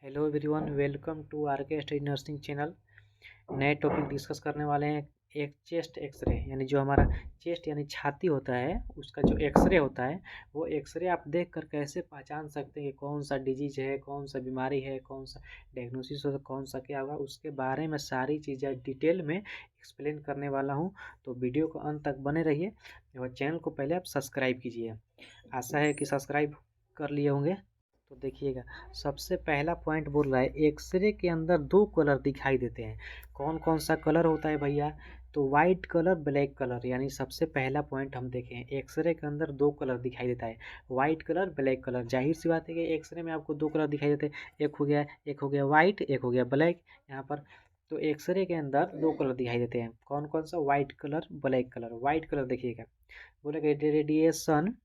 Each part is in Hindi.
Hello everyone, welcome to R K study nursing channel. नए टॉपिक डिस्कस करने वाले हैं। एक चेस्ट एक्सरे यानी जो हमारा चेस्ट यानी छाती होता है उसका जो एक्सरे होता है वो एक्सरे आप देख कर कैसे पहचान सकते हैं कि कौन सा डिजीज है, कौन सा बीमारी है, कौन सा डायग्नोसिस हो, कौन सा क्या होगा, उसके बारे में सारी चीज़ें डिटेल में एक्सप्लेन करने वाला हूँ। तो वीडियो को अंत तक बने रहिए और चैनल को पहले आप सब्सक्राइब कीजिए। आशा है कि सब्सक्राइब कर लिए होंगे। तो देखिएगा, सबसे पहला पॉइंट बोल रहा है एक्सरे के अंदर दो कलर दिखाई देते हैं। कौन कौन सा कलर होता है भैया? तो वाइट कलर, ब्लैक कलर। यानी सबसे पहला पॉइंट हम देखें, एक्सरे के अंदर दो कलर दिखाई देता है, वाइट कलर, ब्लैक कलर। जाहिर सी बात है कि एक्सरे में आपको दो कलर दिखाई देते हैं, एक हो गया वाइट, एक हो गया ब्लैक। यहाँ पर तो एक्सरे के अंदर दो कलर दिखाई देते हैं। कौन कौन सा? White colour, black colour. White colour देखिएगा, बोलेगा रेडिएशन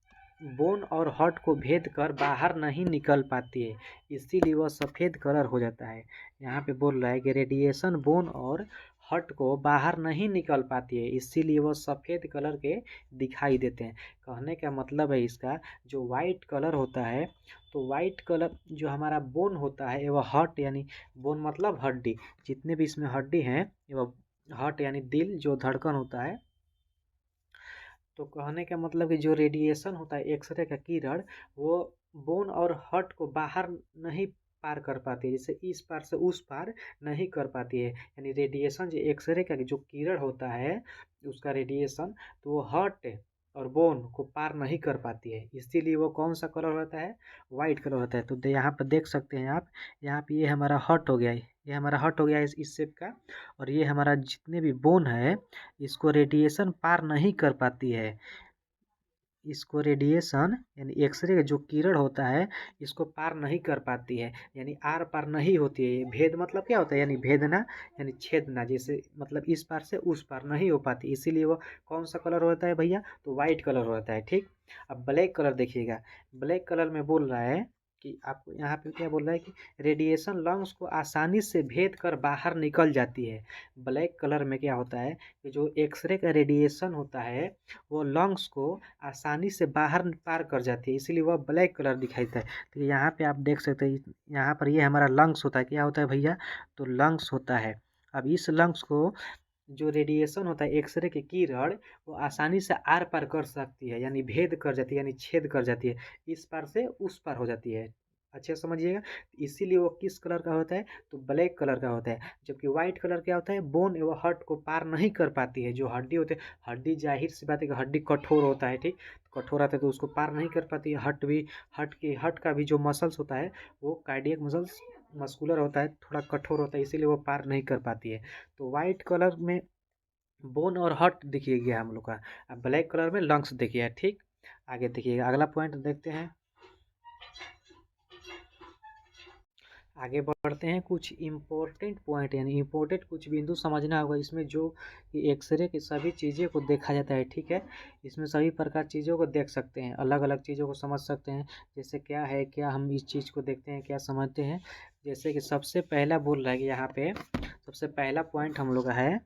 बोन और हर्ट को भेद कर बाहर नहीं निकल पाती है, इसीलिए वह सफ़ेद कलर हो जाता है। यहाँ पे बोल रहा है कि रेडिएशन बोन और हर्ट को बाहर नहीं निकल पाती है, इसीलिए वह सफ़ेद कलर के दिखाई देते हैं। कहने का मतलब है इसका, जो वाइट कलर होता है, तो वाइट कलर जो हमारा बोन होता है वह हर्ट यानी बोन मतलब हड्डी, जितने भी इसमें हड्डी हैं वह हर्ट यानी दिल जो धड़कन होता है। तो कहने का मतलब कि जो रेडिएशन होता है, एक्सरे का किरण, वो बोन और हर्ट को बाहर नहीं पार कर पाती है, जैसे इस पार से उस पार नहीं कर पाती है। यानी रेडिएशन जो एक्सरे का जो किरण होता है उसका रेडिएशन, तो वो हर्ट और बोन को पार नहीं कर पाती है, इसीलिए वो कौन सा कलर होता है? वाइट कलर होता है। तो यहाँ पर देख सकते हैं आप, यहाँ पे ये हमारा हर्ट हो गया, ये हमारा हर्ट हो गया इस शेप का, और ये हमारा जितने भी बोन है इसको रेडिएशन पार नहीं कर पाती है। इसको रेडिएशन यानी एक्सरे का जो किरण होता है इसको पार नहीं कर पाती है, यानी आर पार नहीं होती है। भेद मतलब क्या होता है? यानी भेदना यानी छेदना, जैसे मतलब इस पार से उस पार नहीं हो पाती, इसीलिए वो कौन सा कलर होता है भैया? तो वाइट कलर होता है। ठीक, अब ब्लैक कलर देखिएगा, ब्लैक कलर में बोल रहा है कि आपको यहाँ पे क्या बोल रहा है कि रेडिएशन लंग्स को आसानी से भेद कर बाहर निकल जाती है। ब्लैक कलर में क्या होता है कि जो एक्सरे का रेडिएशन होता है वो लंग्स को आसानी से बाहर पार कर जाती है, इसीलिए वह ब्लैक कलर दिखाई देता है। तो यहाँ पे आप देख सकते हैं, यहाँ पर ये हमारा लंग्स होता है। क्या होता है भैया? तो लंग्स होता है। अब इस लंग्स को जो रेडिएशन होता है एक्सरे की किरण, वो आसानी से आर पार कर सकती है, यानी भेद कर जाती है, यानी छेद कर जाती है, इस पार से उस पार हो जाती है। अच्छे से समझिएगा, इसीलिए वो किस कलर का होता है? तो ब्लैक कलर का होता है। जबकि व्हाइट कलर क्या होता है? बोन एवं हर्ट को पार नहीं कर पाती है। जो हड्डी होते हैं, हड्डी जाहिर सी बात है कि हड्डी कठोर होता है, ठीक, कठोर रहता है तो उसको पार नहीं कर पाती है। हर्ट का भी जो मसल्स होता है वो कार्डियक मसल्स मस्कुलर होता है, थोड़ा कठोर होता है, इसीलिए वो पार नहीं कर पाती है। तो वाइट कलर में बोन और हर्ट दिखिए गया हम लोग का, अब ब्लैक कलर में लंग्स देखिए। ठीक, आगे देखिएगा, अगला पॉइंट देखते हैं। आगे बढ़ते हैं, कुछ इम्पोर्टेंट पॉइंट यानी इम्पोर्टेंट कुछ बिंदु समझना होगा इसमें, जो कि एक्सरे की सभी चीज़ें को देखा जाता है। ठीक है, इसमें सभी प्रकार चीज़ों को देख सकते हैं, अलग अलग चीज़ों को समझ सकते हैं, जैसे क्या है, क्या हम इस चीज़ को देखते हैं, क्या समझते हैं। जैसे कि सबसे पहला बोल रहा है कि यहाँ पे सबसे पहला पॉइंट हम लोग का है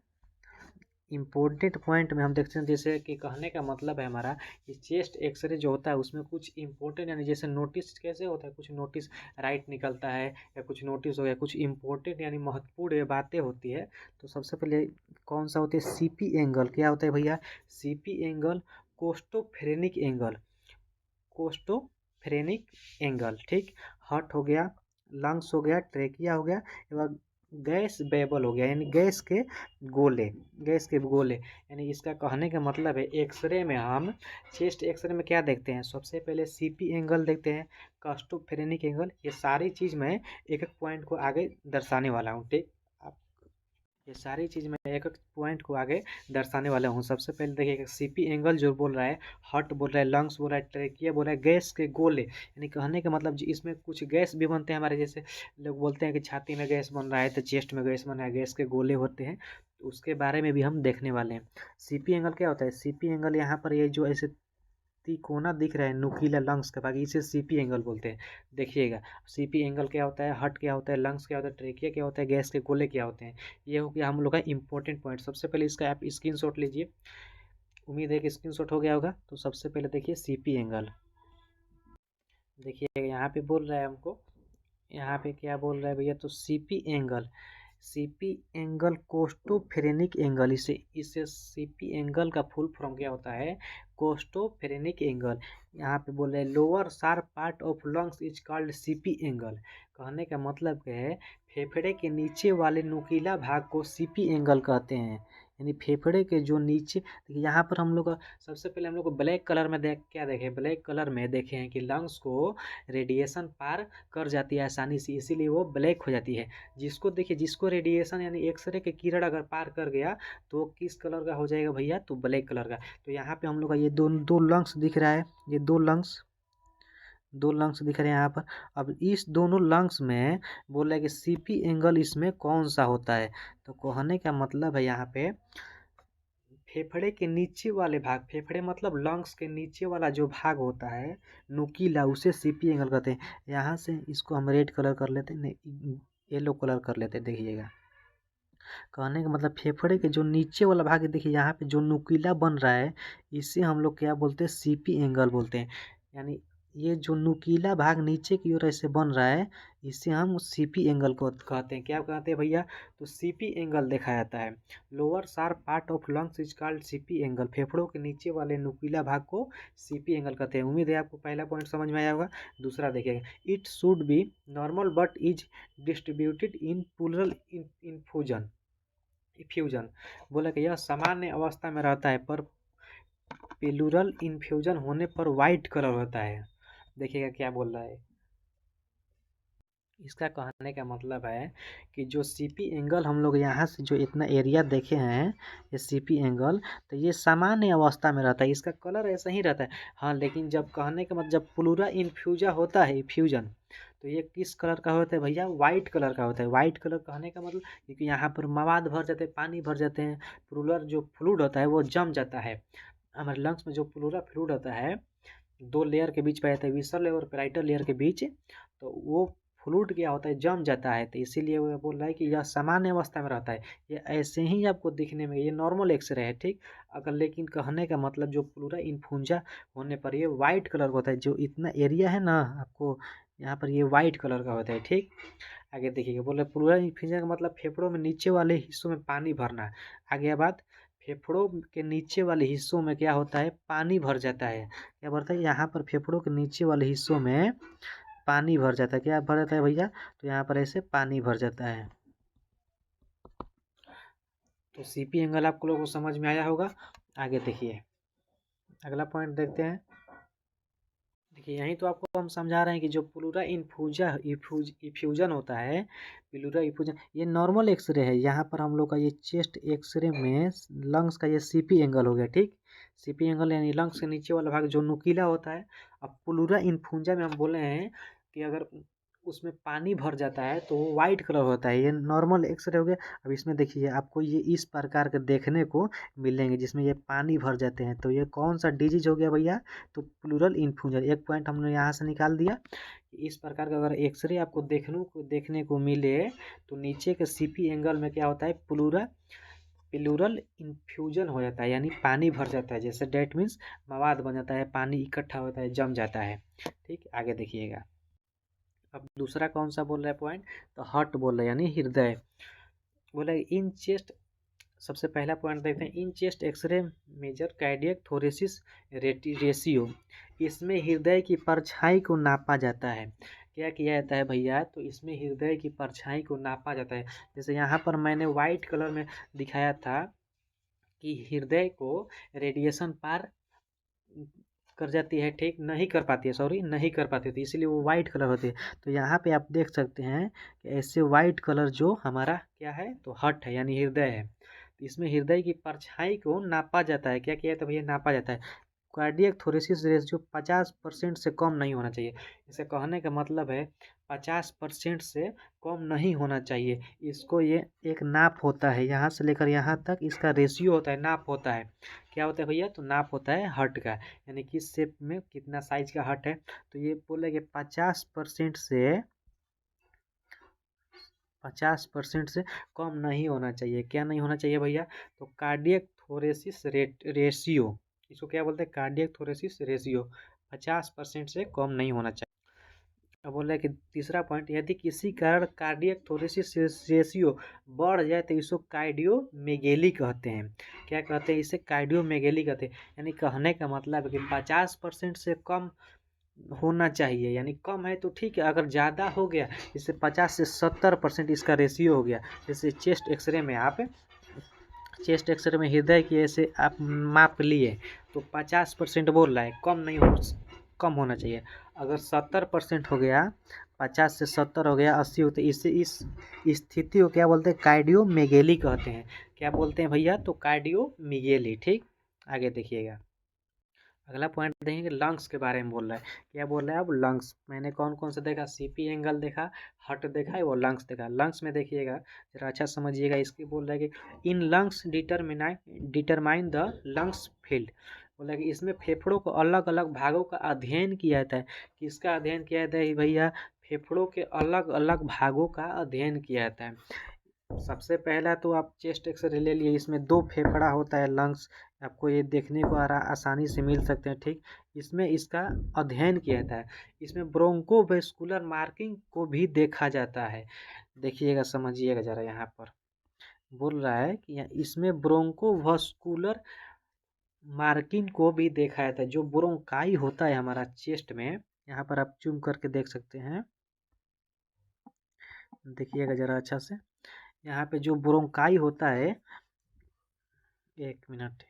इम्पोर्टेंट पॉइंट में हम देखते हैं, जैसे कि कहने का मतलब है हमारा कि चेस्ट एक्सरे जो होता है उसमें कुछ इंपॉर्टेंट यानी जैसे नोटिस कैसे होता है, कुछ नोटिस राइट निकलता है या कुछ नोटिस हो गया, कुछ इंपॉर्टेंट यानी महत्वपूर्ण बातें होती है। तो सबसे पहले कौन सा होता है? CP angle. क्या होता है भैया? CP angle, costophrenic angle, costophrenic angle. ठीक, हार्ट हो गया, लंग्स हो गया, ट्रेकिया हो गया, एवं गैस बेबल हो गया, यानी गोले गैस के गोले। यानी इसका कहने का मतलब है एक्सरे में हम चेस्ट एक्सरे में क्या देखते हैं? सबसे पहले सीपी एंगल देखते हैं, कास्टोफेरेनिक एंगल, ये सारी चीज़ मैं एक एक पॉइंट को आगे दर्शाने वाला हूँ। ठीक, आप ये सारी चीज़ मैं एक एक पॉइंट को आगे दर्शाने वाला हूँ। सबसे पहले देखिए, सीपी एंगल जो बोल रहा है, हार्ट बोल रहा है, लंग्स बोल रहा है, ट्रेकिया बोल रहा है, गैस के गोले, यानी कहने का मतलब जी इसमें कुछ गैस भी बनते हैं हमारे, जैसे लोग बोलते हैं कि छाती में गैस बन रहा है तो चेस्ट में गैस बन रहा है, गैस के गोले होते हैं, तो उसके बारे में भी हम देखने वाले हैं। सीपी एंगल क्या होता है? सीपी एंगल यहाँ पर ये जो ऐसे तिकोना दिख रहा है नुकीला लंग्स का भाग, इसे सीपी एंगल बोलते हैं। देखिएगा, सीपी एंगल क्या होता है, हार्ट क्या होता है, लंग्स क्या होता है, ट्रेकिया क्या होता है, गैस के गोले क्या होते हैं। ये हो गया हम लोग का इंपॉर्टेंट पॉइंट। सबसे पहले इसका आप स्क्रीनशॉट लीजिए, उम्मीद है कि स्क्रीनशॉट हो गया होगा। तो सबसे पहले देखिए सीपी एंगल, देखिए यहाँ पे बोल रहा है हमको यहाँ पे क्या बोल रहा है भैया, तो सीपी एंगल कोस्टोफेरेनिक एंगल, इसे इसे सीपी एंगल का फुल फॉर्म क्या होता है, कोस्टोफेरेनिक एंगल। यहाँ पे बोल रहे हैं lower sharp part of lungs is called CP angle. कहने का मतलब क्या है, फेफड़े के नीचे वाले नुकीला भाग को सीपी एंगल कहते हैं। यानी फेफड़े के जो नीचे, देखिए यहाँ पर हम लोग सबसे पहले हम लोग को ब्लैक कलर में क्या देखे, ब्लैक कलर में देखे हैं कि लंग्स को रेडिएशन पार कर जाती है आसानी से, इसीलिए वो ब्लैक हो जाती है। जिसको देखिए, जिसको रेडिएशन यानी एक्सरे के किरण अगर पार कर गया तो किस कलर का हो जाएगा भैया, तो ब्लैक कलर का। तो यहाँ पे हम लोग का ये दो लंग्स दिख रहा है, ये दो लंग्स दिख रहे हैं यहाँ पर। अब इस दोनों लंग्स में बोल रहा है कि सीपी एंगल इसमें कौन सा होता है, तो कहने का मतलब है यहाँ पे फेफड़े के नीचे वाले भाग, फेफड़े मतलब लंग्स के नीचे वाला जो भाग होता है नुकीला, उसे सीपी एंगल कहते हैं। यहाँ से इसको हम रेड कलर कर लेते हैं, नहीं येलो कलर कर लेते हैं, देखिएगा। कहने का मतलब फेफड़े के जो नीचे वाला भाग है, देखिए यहाँ पे जो नुकीला बन रहा है, इसे हम लोग क्या बोलते हैं, सीपी एंगल बोलते हैं। यानी ये जो नुकीला भाग नीचे की ओर ऐसे बन रहा है, इसे हम सीपी एंगल को कहते हैं। क्या कहते हैं भैया, तो सीपी एंगल देखा जाता है। Lower sharp part of lungs is called CP angle. फेफड़ों के नीचे वाले नुकीला भाग को सीपी एंगल कहते हैं। उम्मीद है आपको पहला पॉइंट समझ में आया होगा। दूसरा देखिएगा, it should be normal but is distributed in pleural infusion. Effusion बोला कि यह सामान्य अवस्था में रहता है, पर प्लूरल इन्फ्यूजन होने पर वाइट कलर होता है। देखिएगा क्या बोल रहा है, इसका कहने का मतलब है कि जो सीपी एंगल हम लोग यहाँ से जो इतना एरिया देखे हैं, ये सीपी एंगल, तो ये सामान्य अवस्था में रहता है, इसका कलर ऐसा ही रहता है। हाँ, लेकिन जब कहने का मतलब जब प्लूरा इन्फ्यूजा होता है, इफ्यूजन, तो ये किस कलर का होता है भैया, वाइट कलर का होता है। वाइट कलर कहने का मतलब क्योंकि यहाँ पर मवाद भर जाते हैं, पानी भर जाते हैं, प्लूरल जो फ्लूइड होता है वो जम जाता है। हमारे लंग्स में जो प्लूरा फ्लूइड होता है, दो लेयर के बीच पाया जाता है, विसरल लेयर और पेराइटल लेयर के बीच, तो वो फ्लूइड क्या होता है, जम जाता है। तो इसीलिए वो बोल रहा है कि यह सामान्य अवस्था में रहता है। ये ऐसे ही आपको दिखने में ये नॉर्मल एक्सरे है, ठीक। अगर लेकिन कहने का मतलब जो प्लूरा इन्फ्यूजा होने पर ये वाइट कलर का होता है, जो इतना एरिया है ना आपको यहाँ पर, ये वाइट कलर का होता है, ठीक। आगे देखिएगा, बोल रहे प्लूरा इन्फ्यूजन का मतलब फेफड़ों में नीचे वाले हिस्सों में पानी भरना। आगे बात, फेफड़ों के नीचे वाले हिस्सों में क्या होता है, पानी भर जाता है। क्या भरता है, यहाँ पर फेफड़ों के नीचे वाले हिस्सों में पानी भर जाता है। क्या भर जाता है भैया, तो यहाँ पर ऐसे पानी भर जाता है। तो सीपी एंगल आप लोगों को समझ में आया होगा। आगे देखिए, अगला पॉइंट देखते हैं। देखिए यहीं तो आपको हम समझा रहे हैं कि जो प्लूरा इफ्यूजन होता है, प्लूरा इफ्यूजन, ये नॉर्मल एक्सरे है। यहाँ पर हम लोग का ये चेस्ट एक्सरे में लंग्स का ये सीपी एंगल हो गया, ठीक। सीपी एंगल यानी लंग्स के नीचे वाला भाग जो नुकीला होता है। अब प्लूरा इन्फ्यूजा में हम बोले हैं कि अगर उसमें पानी भर जाता है तो वो वाइट कलर होता है, ये नॉर्मल एक्सरे हो गया। अब इसमें देखिए आपको ये इस प्रकार के देखने को मिलेंगे जिसमें ये पानी भर जाते हैं, तो ये कौन सा डिजीज हो गया भैया, तो प्लूरल इन्फ्यूजन। एक पॉइंट हमने यहाँ से निकाल दिया। इस प्रकार का अगर एक्सरे आपको देखने को मिले तो नीचे के सीपी एंगल में क्या होता है, प्लूरल इन्फ्यूजन हो जाता है, यानी पानी भर जाता है। जैसे डेट मीन्स मवाद बन जाता है, पानी इकट्ठा होता है, जम जाता है, ठीक। आगे देखिएगा, अब दूसरा कौन सा बोल रहा है पॉइंट, तो हार्ट बोल रहा है यानी हृदय। बोला इन चेस्ट, सबसे पहला पॉइंट देखते हैं, in chest x-ray major cardiac thoracic ratio. इसमें हृदय की परछाई को नापा जाता है। क्या किया जाता है भैया, तो इसमें हृदय की परछाई को नापा जाता है। जैसे यहाँ पर मैंने वाइट कलर में दिखाया था कि हृदय को रेडिएशन पार कर जाती है, ठीक, नहीं कर पाती है, सॉरी नहीं कर पाती थी, इसीलिए वो वाइट कलर होती है। तो यहाँ पे आप देख सकते हैं कि ऐसे वाइट कलर जो हमारा क्या है, तो हार्ट है यानी हृदय है। तो इसमें हृदय की परछाई को नापा जाता है। क्या किया जाता है भैया, नापा जाता है। कार्डियक थोरेसिस रेशियो 50% से कम नहीं होना चाहिए। इसे कहने का मतलब है 50% से कम नहीं होना चाहिए। इसको ये एक नाप होता है, यहाँ से लेकर यहाँ तक इसका रेशियो होता है, नाप होता है। क्या होता है भैया, तो नाप होता है हार्ट का, यानी किस शेप में कितना साइज का हार्ट है। तो ये बोले कि 50% से कम नहीं होना चाहिए। क्या नहीं होना चाहिए भैया, तो कार्डियक थोरेसिस रेशियो, इसको क्या बोलते हैं, कार्डियक थोरेसिस रेशियो 50% से कम नहीं होना चाहिए। अब बोल रहा है कि तीसरा पॉइंट, यदि किसी कारण कार्डियक थोरेसिस रेशियो बढ़ जाए तो इसको कार्डियोमेगेली कहते हैं। क्या कहते हैं? इसे कार्डियोमेगेली कहते हैं। यानी कहने का मतलब है कि 50% से कम होना चाहिए, यानी कम है तो ठीक है, अगर ज़्यादा हो गया जैसे 50 से 70% इसका रेशियो हो गया, जैसे चेस्ट एक्सरे में हृदय की ऐसे आप माप लिए तो 50% बोल रहा है, कम होना चाहिए। अगर 70% हो गया, 50 से 70 हो गया, 80 हो, तो इसे इस स्थिति को क्या बोलते हैं? कार्डियोमेगेली कहते हैं। क्या बोलते हैं भैया? तो कार्डियोमेगेली। ठीक, आगे देखिएगा। अगला पॉइंट देखेंगे, लंग्स के बारे में बोल रहा है। क्या बोल रहा है? अब लंग्स मैंने कौन कौन सा देखा? सीपी एंगल देखा, हार्ट देखा है, वो लंग्स देखा। लंग्स में देखिएगा जरा अच्छा समझिएगा, इसकी बोल रहा है कि in lungs determine the lungs field. बोला कि इसमें फेफड़ों को अलग अलग भागों का अध्ययन किया जाता है। किसका अध्ययन किया जाता है भैया? फेफड़ों के अलग अलग भागों का अध्ययन किया जाता है। सबसे पहला तो आप चेस्ट एक्सरे ले लिए, इसमें 2 फेफड़ा होता है, लंग्स, आपको ये देखने को आसानी से मिल सकते हैं। ठीक, इसमें इसका अध्ययन किया जाता है। इसमें ब्रोंकोवेस्कुलर मार्किंग को भी देखा जाता है। देखिएगा, समझिएगा जरा, यहाँ पर बोल रहा है कि इसमें ब्रोंकोवास्कुलर मार्किंग को भी देखा जाता है। जो ब्रोंकाई होता है हमारा चेस्ट में, यहाँ पर आप जूम करके देख सकते हैं, देखिएगा जरा अच्छा से। यहाँ पे जो ब्रोंकाई होता है, एक मिनट,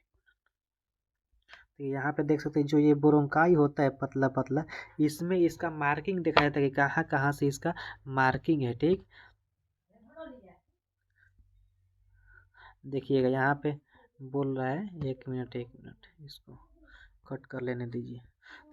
तो यहाँ पे देख सकते हैं जो ये ब्रोंकाई होता है पतला पतला, इसमें इसका मार्किंग दिखाया जाता है कि कहाँ कहाँ से इसका मार्किंग है। ठीक, देखिएगा यहाँ पे बोल रहा है, एक मिनट इसको कट कर लेने दीजिए।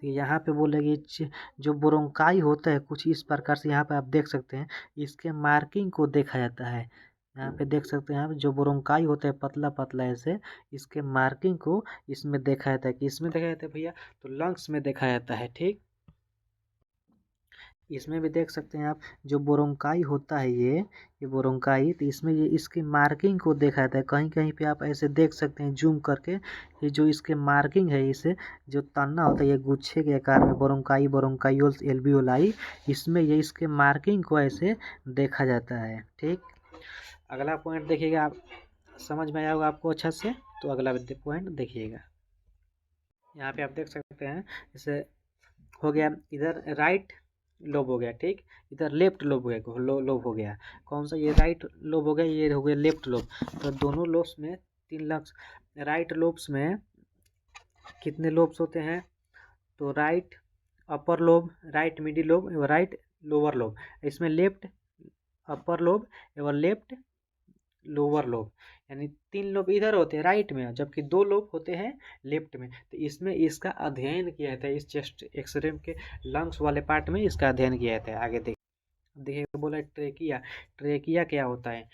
तो यहाँ पे बोल रहे कि जो ब्रोंकाई होता है कुछ इस प्रकार से, यहाँ पे आप देख सकते हैं इसके मार्किंग को देखा जाता है। यहाँ पे देख सकते हैं आप, जो ब्रोंकाई होता है पतला पतला ऐसे, इसके मार्किंग को इसमें देखा जाता है। कि इसमें देखा जाता है भैया? तो लंग्स में देखा जाता है। ठीक, इसमें भी देख सकते हैं आप, जो ब्रोंकाई होता है ये ब्रोंकाई, तो इसमें ये इसकी मार्किंग को देखा जाता है। कहीं कहीं पे आप ऐसे देख सकते हैं जूम करके, ये जो इसके मार्किंग है, इसे जो तना होता है ये गुच्छे के आकार में, ब्रोंकाई, ब्रोंकायोल्स, एल्वियोलाई, इसमें ये इसके मार्किंग को ऐसे देखा जाता है। ठीक, अगला पॉइंट देखिएगा, आप समझ में आया होगा आपको अच्छा से, तो अगला पॉइंट देखिएगा। यहाँ पे आप देख सकते हैं, जैसे हो गया इधर राइट लोब हो गया, ठीक, इधर लेफ्ट लोब हो गया, लोब हो गया। कौन सा? ये राइट लोब हो गया, ये हो गया लेफ्ट लोब। तो दोनों लोब्स में 3 लंग्स। राइट लोब्स में कितने लोब्स होते हैं? तो right upper lobe, right middle lobe एवं राइट लोअर लोब। इसमें लेफ्ट अपर लोब एवं लेफ्ट लोअर लोब, यानी 3 लोब इधर होते हैं राइट में, जबकि 2 लोब होते हैं लेफ्ट में। तो इसमें इसका अध्ययन किया जाता है, इस चेस्ट एक्सरे के लंग्स वाले पार्ट में इसका अध्ययन किया जाता है। आगे देखिए बोला ट्रेकिया। ट्रेकिया क्या होता है?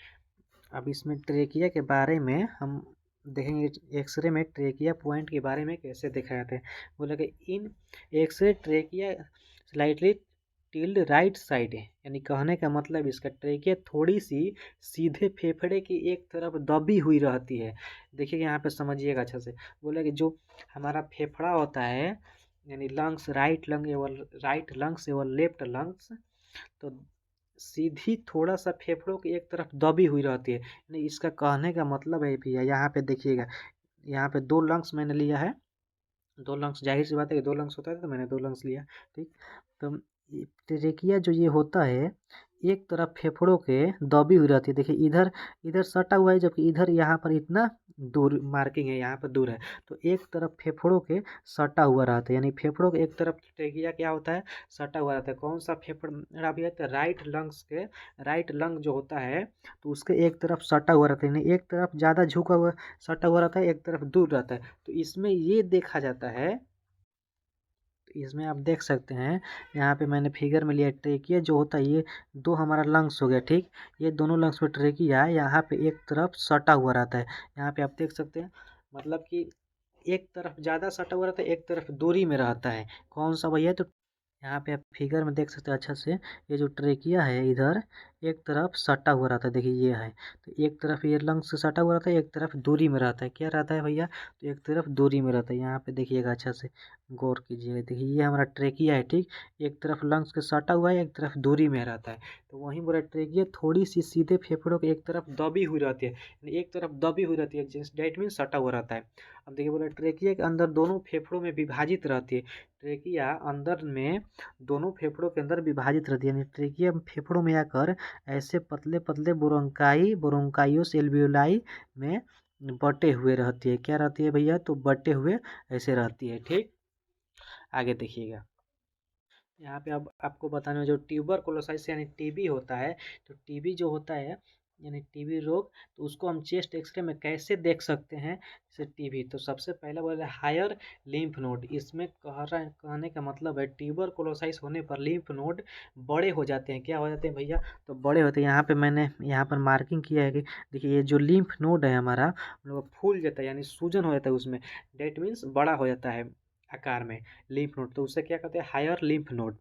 अब इसमें ट्रेकिया के बारे में हम देखेंगे, एक्सरे में ट्रेकिया पॉइंट के बारे में कैसे देखा जाता है। बोला कि in X-ray trachea slightly tilted right side है, यानी कहने का मतलब इसका ट्रेकिया थोड़ी सी सीधे फेफड़े की एक तरफ दबी हुई रहती है। देखिए यहाँ पे समझिएगा अच्छा से। बोला कि जो हमारा फेफड़ा होता है, यानी लंग्स, राइट लंग्स एवं लेफ्ट लंग्स, तो सीधी थोड़ा सा फेफड़ों की एक तरफ दबी हुई रहती है। यानी इसका कहने का मतलब है भैया, यहाँ पे देखिएगा, यहाँ पे 2 लंग्स मैंने लिया है, 2 लंग्स, जाहिर सी बात है कि 2 लंग्स होता है, तो मैंने 2 लंग्स लिया। ठीक, तो ट्रेकिया जो ये होता है, एक तरफ फेफड़ों के दबी हुई रहती है। देखिए इधर इधर सटा हुआ है, जबकि इधर यहाँ पर इतना दूर मार्किंग है, यहाँ पर दूर है। तो एक तरफ फेफड़ों के सटा हुआ रहता है, यानी फेफड़ों के एक तरफ ट्रेकिया क्या होता है? सटा हुआ रहता है। कौन सा फेफड़ा भी है? तो राइट लंग्स के, राइट लंग जो होता है, तो उसके एक तरफ सटा हुआ रहता है, यानी एक तरफ ज़्यादा झुका हुआ सटा हुआ रहता है, एक तरफ दूर रहता है। तो इसमें ये देखा जाता है, इसमें आप देख सकते हैं, यहाँ पे मैंने फिगर में लिया ट्रेकिया जो होता है, ये 2 हमारा लंग्स हो गया। ठीक, ये दोनों लंग्स पे ट्रेकिया है, यहाँ पे एक तरफ सटा हुआ रहता है। यहाँ पे आप देख सकते हैं, मतलब कि एक तरफ ज़्यादा सटा हुआ रहता है, एक तरफ दूरी में रहता है। कौन सा भैया? तो यहाँ पे आप फिगर में देख सकते हैं अच्छा से, ये जो ट्रेकिया है इधर, एक तरफ सटा हुआ रहता है। देखिए ये है, तो एक तरफ ये लंग्स से सटा हुआ रहता है, एक तरफ दूरी में रहता है। क्या रहता है भैया, तो एक तरफ दूरी में रहता है। यहाँ पे देखिएगा, अच्छा से गौर कीजिएगा। देखिए ये हमारा ट्रेकिया है, ठीक। एक तरफ लंग्स के सटा हुआ है, एक तरफ दूरी में रहता है। तो वहीं बोला ट्रेकिया थोड़ी सी सीधे फेफड़ों के एक तरफ दबी हुई रहती है, यानी एक तरफ दबी हुई रहती है, डेट मीन सटा हुआ रहता है। अब देखिए बोला ट्रेकिया के अंदर दोनों फेफड़ों में विभाजित रहती है। ट्रेकिया अंदर में दोनों फेफड़ों के अंदर विभाजित रहती है, यानी ट्रेकिया फेफड़ों में आकर ऐसे पतले पतले बोरोंकाइयोस एल्वियोलाई में बटे हुए रहती है। क्या रहती है भैया, तो बटे हुए ऐसे रहती है, ठीक। आगे देखिएगा, यहाँ पे अब आपको बताने में जो ट्यूबरकुलोसिस यानी टीबी होता है, तो टीबी जो होता है यानी टीबी रोग, तो उसको हम चेस्ट एक्सरे में कैसे देख सकते हैं। जैसे टीबी, तो सबसे पहले बोले हायर लिम्फ नोड। इसमें कहने का मतलब है ट्यूबरकुलोसिस होने पर लिम्फ नोड बड़े हो जाते हैं। क्या हो जाते हैं भैया, तो बड़े होते हैं। यहाँ पे मैंने यहाँ पर मार्किंग किया है कि देखिए ये जो लिम्फ नोड है हमारा, हम लोग फूल जाता है, यानी सूजन हो जाता है उसमें, डेट मीन्स बड़ा हो जाता है आकार में लिम्फ नोड, तो उसे क्या कहते हैं, हायर लिम्फ नोड।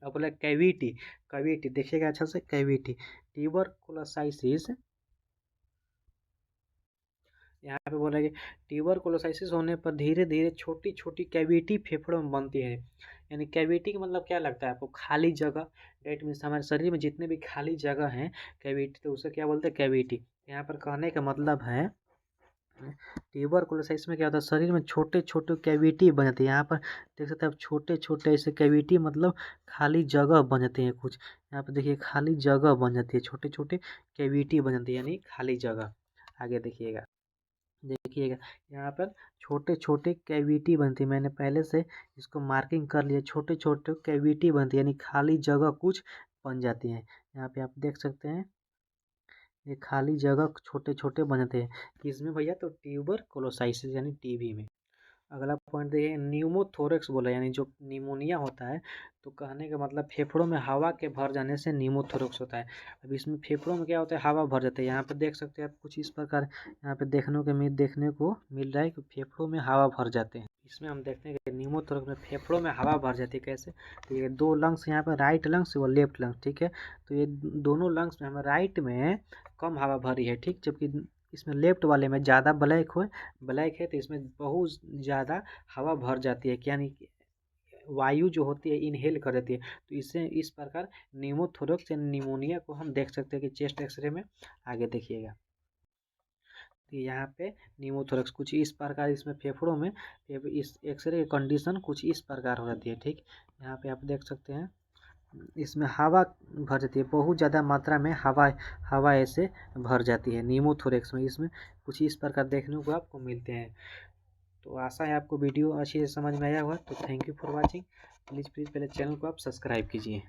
अब बोला कैविटी, कैविटी देखिएगा अच्छा से, कैविटी ट्यूबरकुलोसिस, यहाँ पे बोला कि ट्यूबरकुलोसिस होने पर धीरे धीरे छोटी छोटी कैविटी फेफड़ों में बनती है। यानी कैविटी का मतलब क्या लगता है आपको, खाली जगह। डेट मीन्स हमारे शरीर में जितने भी खाली जगह हैं कैविटी, तो उसे क्या बोलते हैं, कैविटी। यहाँ पर कहने का मतलब है ट्यूबरकुलोसिस में क्या होता है, शरीर में छोटे छोटे कैविटी बन जाती है। यहाँ पर देख सकते हैं आप, छोटे छोटे ऐसे कैविटी मतलब खाली जगह बन जाती है कुछ। यहाँ पर देखिए खाली जगह बन जाती है, छोटे छोटे कैविटी बन जाती है, यानी खाली जगह। आगे देखिएगा, देखिएगा यहाँ पर छोटे छोटे कैविटी बनती है। मैंने पहले से इसको मार्किंग कर लिया, छोटे छोटे कैविटी बनती है, यानी खाली जगह कुछ बन जाती है। यहाँ पे आप देख सकते हैं, ये खाली जगह छोटे छोटे बनते हैं किसमें भैया, तो ट्यूबरकुलोसिस यानी टीबी में। अगला पॉइंट देखिए, न्यूमोथोरेक्स बोला, यानी जो निमोनिया होता है, तो कहने का मतलब फेफड़ों में हवा के भर जाने से न्यूमोथोरेक्स होता है। अब इसमें फेफड़ों में क्या होता है, हवा भर जाता है। यहाँ पे देख सकते हैं आप, कुछ इस प्रकार यहाँ पे देखने को मिल रहा है कि फेफड़ों में हवा भर जाते हैं। इसमें हम देखते हैं कि न्यूमोथोरेक्स में फेफड़ों में हवा भर जाती है। कैसे, तो ये दो लंग्स यहाँ पर, राइट लंग्स व लेफ्ट लंग्स, ठीक है। तो ये दोनों लंग्स में हमें राइट में कम हवा भरी है, ठीक, जबकि इसमें लेफ्ट वाले में ज़्यादा ब्लैक है, तो इसमें बहुत ज़्यादा हवा भर जाती है, यानी वायु जो होती है इनहेल कर देती है। तो इससे इस प्रकार न्यूमोथोरेक्स या निमोनिया को हम देख सकते हैं कि चेस्ट एक्सरे में। आगे देखिएगा, तो यहाँ पे न्यूमोथोरेक्स कुछ इस प्रकार, इसमें फेफड़ों में इस एक्सरे की कंडीशन कुछ इस प्रकार हो जाती है, ठीक। यहाँ पे आप देख सकते हैं, इसमें हवा भर जाती है, बहुत ज़्यादा मात्रा में हवा ऐसे भर जाती है न्यूमोथोरेक्स में। इसमें कुछ इस प्रकार देखने को आपको मिलते हैं। तो आशा है आपको वीडियो अच्छी से समझ में आया होगा। तो thank you for watching. Please पहले चैनल को आप सब्सक्राइब कीजिए।